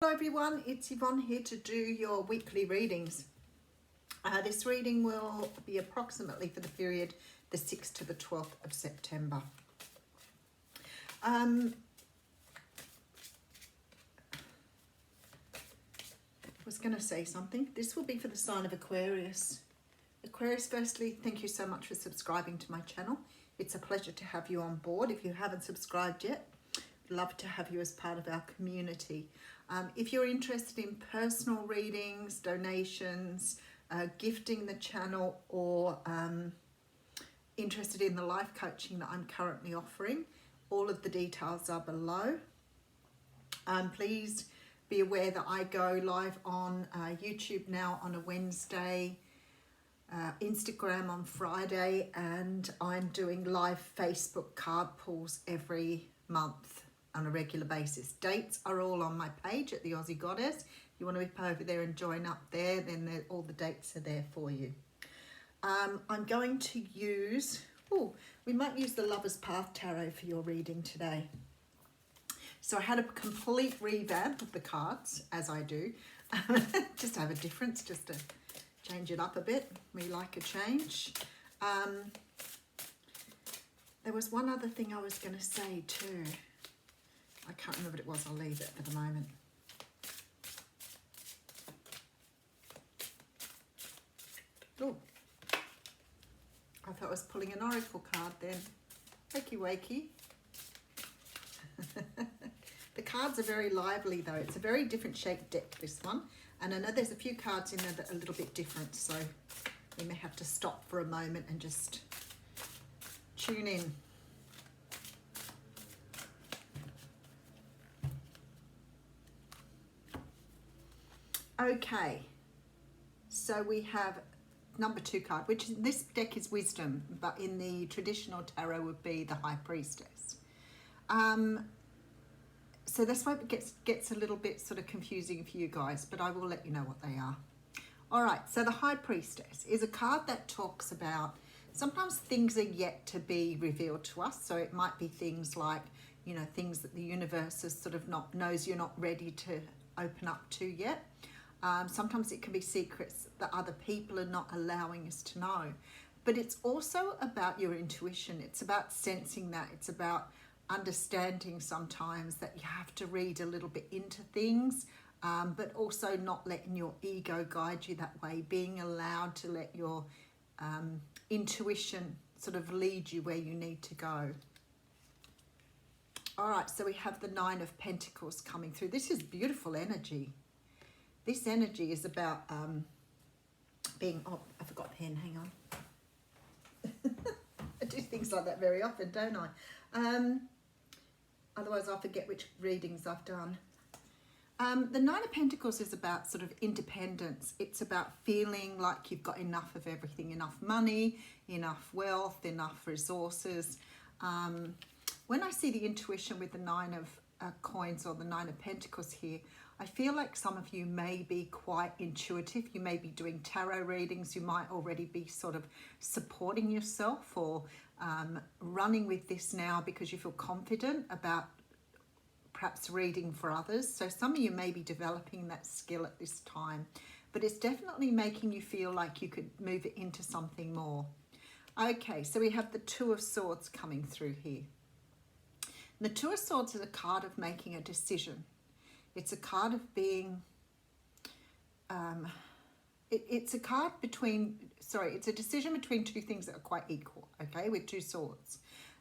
Hello everyone, it's Yvonne here to do your weekly readings. This reading will be approximately for the period the 6th to the 12th of September. I was going to say something. This will be for the sign of Aquarius. Aquarius, firstly, thank you so much for subscribing to my channel. It's a pleasure to have you on board. If you haven't subscribed yet, I'd love to have you as part of our community. If you're interested in personal readings, donations, gifting the channel, or interested in the life coaching that I'm currently offering, all of the details are below. Please be aware that I go live on YouTube now on a Wednesday, Instagram on Friday, and I'm doing live Facebook card pulls every month on a regular basis. Dates are all on my page at the Aussie Goddess. If you want to be over there and join up there, then all the dates are there for you. I'm going to use, we might use the Lover's Path Tarot for your reading today. So I had a complete revamp of the cards, as I do, just to have a difference, just to change it up a bit. We like a change. There was one other thing I was going to say too. I can't remember what it was. I'll leave it for the moment. Oh, I thought I was pulling an oracle card then. Wakey wakey. The cards are very lively though. It's a very different shaped deck, this one. And I know there's a few cards in there that are a little bit different, so we may have to stop for a moment and just tune in. Okay, so we have number 2 card, which in this deck is Wisdom, but in the traditional tarot would be the High Priestess. So that's why it gets a little bit sort of confusing for you guys, but I will let you know what they are. All right, so the High Priestess is a card that talks about sometimes things are yet to be revealed to us. So it might be things like, you know, things that the universe is sort of knows you're not ready to open up to yet. Sometimes it can be secrets that other people are not allowing us to know. But it's also about your intuition. It's about sensing that. It's about understanding sometimes that you have to read a little bit into things, but also not letting your ego guide you that way. Being allowed to let your intuition sort of lead you where you need to go. All right, so we have the 9 of Pentacles coming through. This is beautiful energy. This energy is about being, oh, I forgot pen, hang on. I do things like that very often, don't I? Otherwise I forget which readings I've done. The 9 of Pentacles is about sort of independence. It's about feeling like you've got enough of everything, enough money, enough wealth, enough resources. When I see the intuition with the 9 of coins or the 9 of Pentacles here, I feel like some of you may be quite intuitive. You may be doing tarot readings. You might already be sort of supporting yourself or running with this now because you feel confident about perhaps reading for others. So some of you may be developing that skill at this time, but it's definitely making you feel like you could move it into something more. Okay, so we have the 2 of Swords coming through here. The 2 of Swords is a card of making a decision. It's a card of being, it's a card between, it's a decision between 2 things that are quite equal, okay, with 2 swords.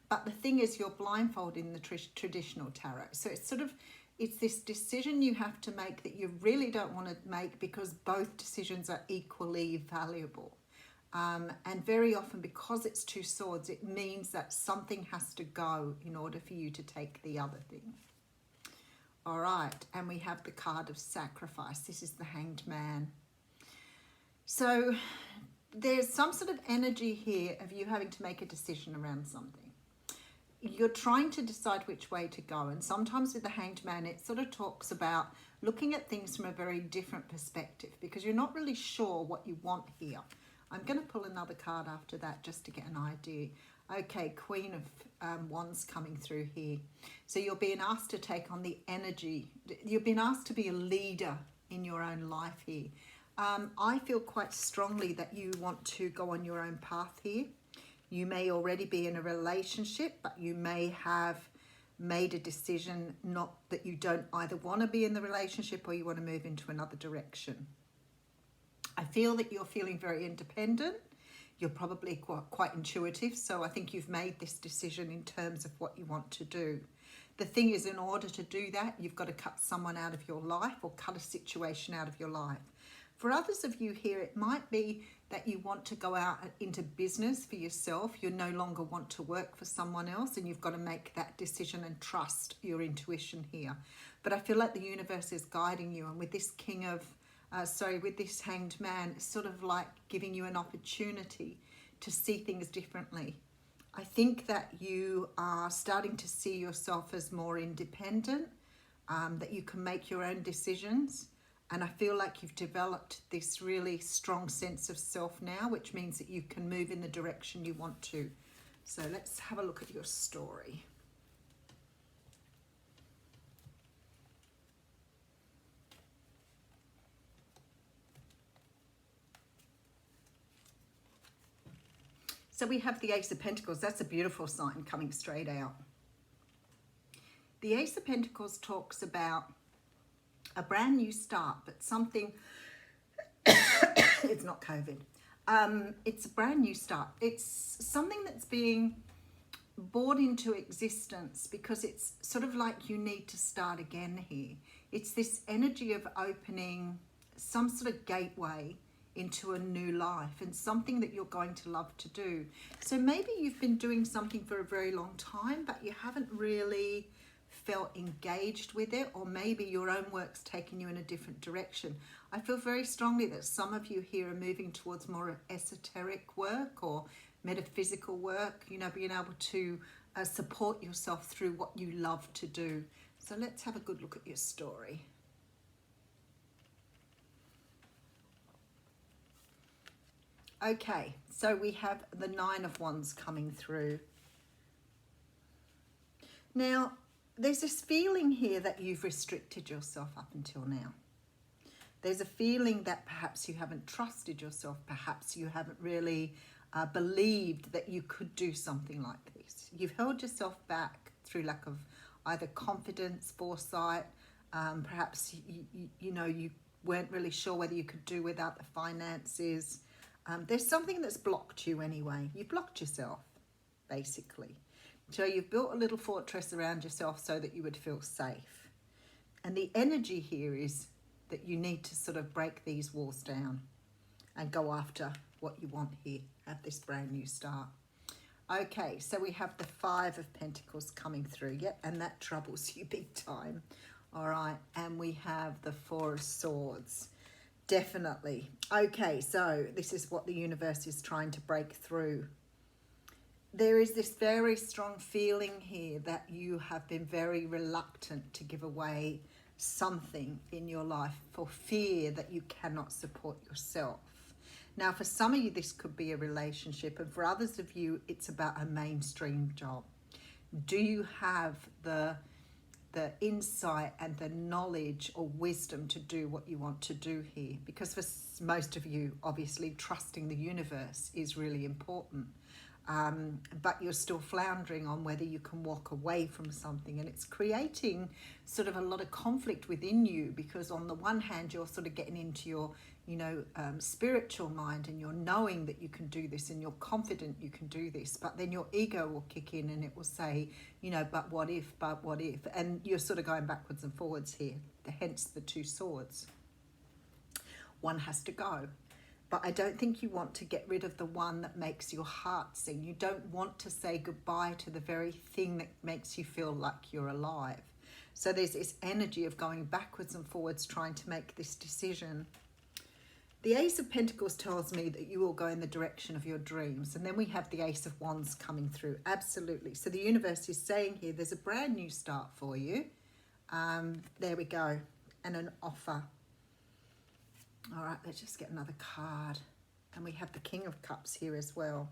But the thing is, you're blindfolded in the traditional tarot. So it's sort of, it's this decision you have to make that you really don't want to make because both decisions are equally valuable. And very often, because it's 2 swords, it means that something has to go in order for you to take the other thing. All right, and we have the card of Sacrifice. This is the Hanged Man. So there's some sort of energy here of you having to make a decision around something. You're trying to decide which way to go. And sometimes with the Hanged Man, it sort of talks about looking at things from a very different perspective because you're not really sure what you want here. I'm going to pull another card after that just to get an idea. Okay, Queen of Wands coming through here. So you're being asked to take on the energy. You've been asked to be a leader in your own life here. I feel quite strongly that you want to go on your own path here. You may already be in a relationship, but you may have made a decision not that you don't either want to be in the relationship or you want to move into another direction. I feel that you're feeling very independent. You're probably quite intuitive, so I think you've made this decision in terms of what you want to do. The thing is, in order to do that, you've got to cut someone out of your life or cut a situation out of your life. For others of you here, it might be that you want to go out into business for yourself. You no longer want to work for someone else, and you've got to make that decision and trust your intuition here. But I feel like the universe is guiding you, and with this with this Hanged Man, it's sort of like giving you an opportunity to see things differently. I think that you are starting to see yourself as more independent, that you can make your own decisions. And I feel like you've developed this really strong sense of self now, which means that you can move in the direction you want to. So let's have a look at your story. So we have the Ace of Pentacles. That's a beautiful sign coming straight out. The Ace of Pentacles talks about a brand new start, but something, it's not COVID. It's a brand new start. It's something that's being brought into existence because it's sort of like you need to start again here. It's this energy of opening some sort of gateway into a new life and something that you're going to love to do. So maybe you've been doing something for a very long time, but you haven't really felt engaged with it, or maybe your own work's taking you in a different direction. I feel very strongly that some of you here are moving towards more esoteric work or metaphysical work, you know, being able to support yourself through what you love to do. So let's have a good look at your story. Okay, so we have the Nine of Wands coming through. Now, there's this feeling here that you've restricted yourself up until now. There's a feeling that perhaps you haven't trusted yourself. Perhaps you haven't really believed that you could do something like this. You've held yourself back through lack of either confidence, foresight. Perhaps, you know, you weren't really sure whether you could do without the finances. There's something that's blocked you anyway. You've blocked yourself, basically. So you've built a little fortress around yourself so that you would feel safe. And the energy here is that you need to sort of break these walls down and go after what you want here. Have this brand new start. Okay, so we have the Five of Pentacles coming through. Yep, and that troubles you big time. All right, and we have the Four of Swords. Definitely. Okay, so this is what the universe is trying to break through. There is this very strong feeling here that you have been very reluctant to give away something in your life for fear that you cannot support yourself. Now, for some of you, this could be a relationship, and for others of you, it's about a mainstream job. Do you have the insight and the knowledge or wisdom to do what you want to do here? Because for most of you, obviously, trusting the universe is really important. But you're still floundering on whether you can walk away from something, and it's creating sort of a lot of conflict within you, because on the one hand you're sort of getting into your spiritual mind and you're knowing that you can do this and you're confident you can do this, but then your ego will kick in and it will say, but what if, and you're sort of going backwards and forwards here, hence the Two Swords. One has to go. But I don't think you want to get rid of the one that makes your heart sing. You don't want to say goodbye to the very thing that makes you feel like you're alive. So there's this energy of going backwards and forwards trying to make this decision. The Ace of Pentacles tells me that you will go in the direction of your dreams. And then we have the Ace of Wands coming through. Absolutely. So the universe is saying here there's a brand new start for you. There we go. And an offer. All right, let's just get another card. And we have the King of Cups here as well.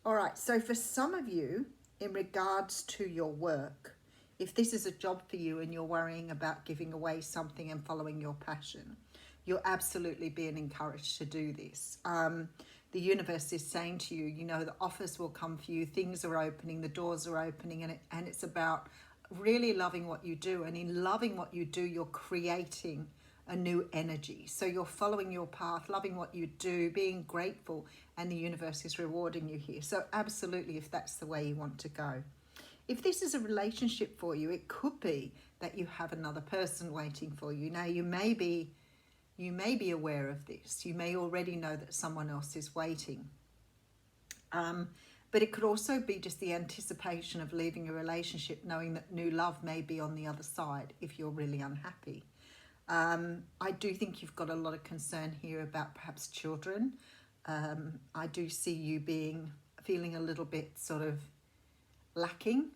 All right, so for some of you, in regards to your work, if this is a job for you and you're worrying about giving away something and following your passion, you're absolutely being encouraged to do this. The universe is saying to you, you know, the offers will come for you, things are opening, the doors are opening, and it's about really loving what you do. And in loving what you do, you're creating a new energy. So you're following your path, loving what you do, being grateful, and the universe is rewarding you here. So absolutely, if that's the way you want to go. If this is a relationship for you, it could be that you have another person waiting for you. Now, you may be aware of this. You may already know that someone else is waiting. But it could also be just the anticipation of leaving a relationship, knowing that new love may be on the other side if you're really unhappy. I do think you've got a lot of concern here about perhaps children. I do see you feeling a little bit sort of lacking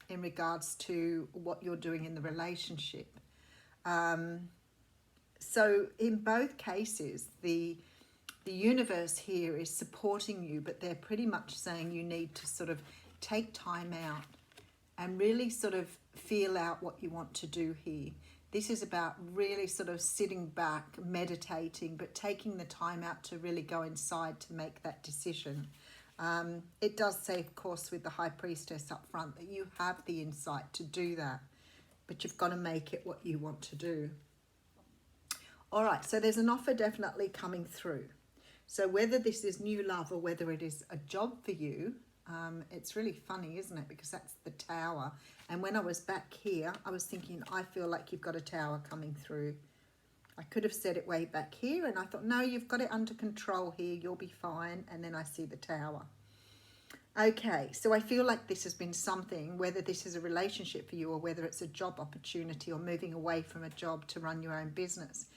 in regards to what you're doing in the relationship. So in both cases, the universe here is supporting you, but they're pretty much saying you need to sort of take time out and really sort of feel out what you want to do here. This is about really sort of sitting back, meditating, but taking the time out to really go inside to make that decision. It does say, of course, with the High Priestess up front, that you have the insight to do that, but you've got to make it what you want to do. All right, so there's an offer definitely coming through. So whether this is new love or whether it is a job for you, it's really funny, isn't it? Because that's the Tower. And when I was back here, I was thinking, I feel like you've got a Tower coming through. I could have said it way back here, and I thought, no, you've got it under control here. You'll be fine. And then I see the Tower. Okay, so I feel like this has been something, whether this is a relationship for you or whether it's a job opportunity or moving away from a job to run your own business.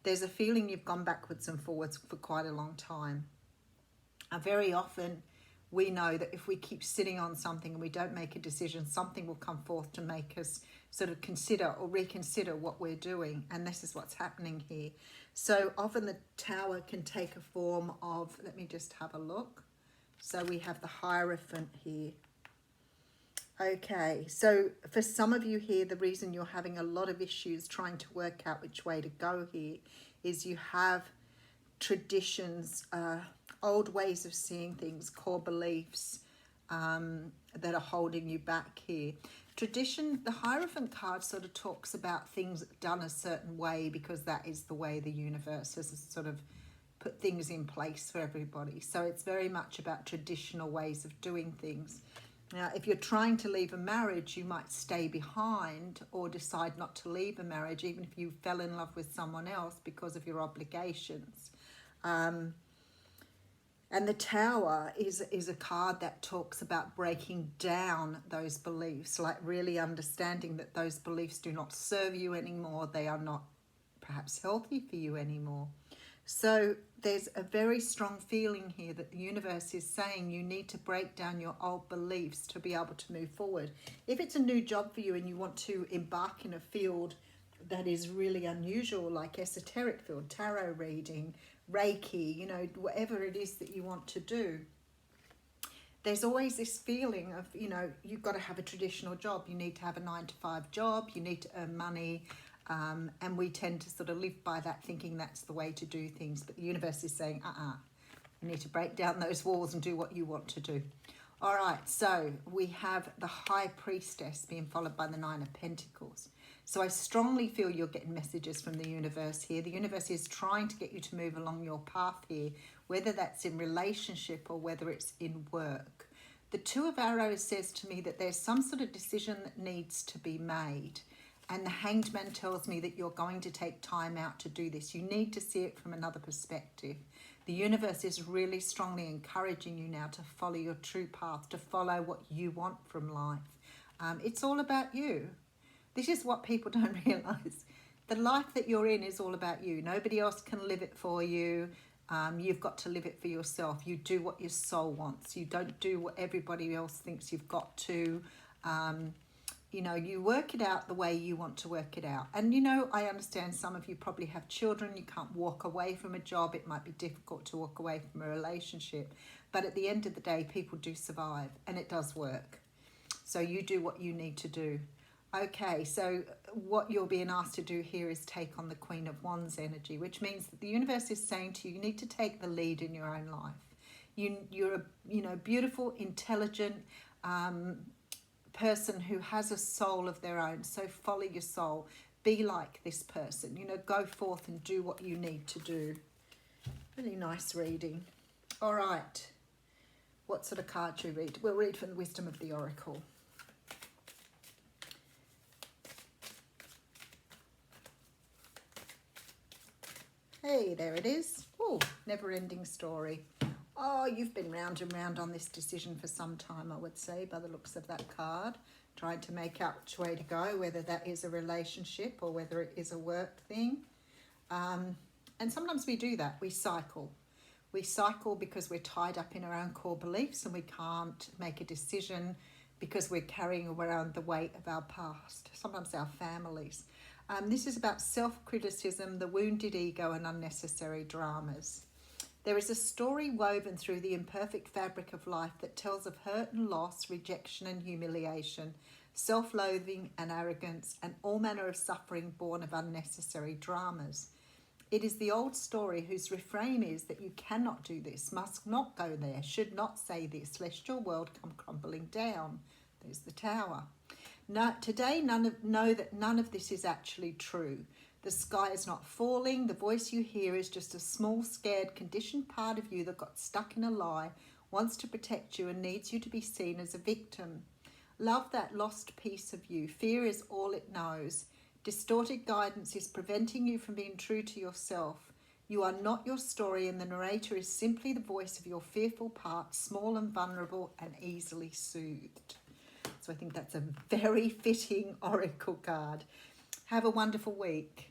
There's a feeling you've gone backwards and forwards for quite a long time. Very often we know that if we keep sitting on something and we don't make a decision, something will come forth to make us sort of consider or reconsider what we're doing. And this is what's happening here. So often the Tower can take a form of, let me just have a look. So we have the Hierophant here. Okay, so for some of you here, the reason you're having a lot of issues trying to work out which way to go here is you have traditions, old ways of seeing things, core beliefs that are holding you back here. Tradition, the Hierophant card sort of talks about things done a certain way because that is the way the universe has sort of put things in place for everybody. So it's very much about traditional ways of doing things. Now, if you're trying to leave a marriage, you might stay behind or decide not to leave a marriage, even if you fell in love with someone else because of your obligations. And the Tower is a card that talks about breaking down those beliefs, like really understanding that those beliefs do not serve you anymore. They are not perhaps healthy for you anymore. So there's a very strong feeling here that the universe is saying you need to break down your old beliefs to be able to move forward. If it's a new job for you and you want to embark in a field that is really unusual, like esoteric field, tarot reading, Reiki, you know, whatever it is that you want to do, there's always this feeling of, you know, you've got to have a traditional job. You need to have a 9-to-5 job. You need to earn money. And we tend to sort of live by that, thinking that's the way to do things. But the universe is saying, you need to break down those walls and do what you want to do. All right, so we have the High Priestess being followed by the 9 of Pentacles. So I strongly feel you're getting messages from the universe here. The universe is trying to get you to move along your path here, whether that's in relationship or whether it's in work. The 2 of Arrows says to me that there's some sort of decision that needs to be made. And the Hanged Man tells me that you're going to take time out to do this. You need to see it from another perspective. The universe is really strongly encouraging you now to follow your true path, to follow what you want from life. It's all about you. This is what people don't realise. The life that you're in is all about you. Nobody else can live it for you. You've got to live it for yourself. You do what your soul wants. You don't do what everybody else thinks you've got to. You know, you work it out the way you want to work it out. And, you know, I understand some of you probably have children. You can't walk away from a job. It might be difficult to walk away from a relationship. But at the end of the day, people do survive, and it does work. So you do what you need to do. Okay, so what you're being asked to do here is take on the Queen of Wands energy, which means that the universe is saying to you, you need to take the lead in your own life. You're a, you know, beautiful, intelligent person who has a soul of their own. So follow your soul. Be like this person. You know, go forth and do what you need to do. Really nice reading. All right. What sort of card do you read? We'll read from the Wisdom of the Oracle. Hey, there it is. Oh, never-ending story. Oh, you've been round and round on this decision for some time, I would say, by the looks of that card. Trying to make out which way to go, whether that is a relationship or whether it is a work thing. And sometimes we do that. We cycle. We cycle because we're tied up in our own core beliefs and we can't make a decision because we're carrying around the weight of our past, sometimes our families. This is about self-criticism, the wounded ego, and unnecessary dramas. There is a story woven through the imperfect fabric of life that tells of hurt and loss, rejection and humiliation, self-loathing and arrogance, and all manner of suffering born of unnecessary dramas. It is the old story whose refrain is that you cannot do this, must not go there, should not say this, lest your world come crumbling down. There's the Tower. No, today, know that none of this is actually true. The sky is not falling. The voice you hear is just a small, scared, conditioned part of you that got stuck in a lie, wants to protect you and needs you to be seen as a victim. Love that lost piece of you. Fear is all it knows. Distorted guidance is preventing you from being true to yourself. You are not your story, and the narrator is simply the voice of your fearful part, small and vulnerable and easily soothed. So I think that's a very fitting oracle card. Have a wonderful week.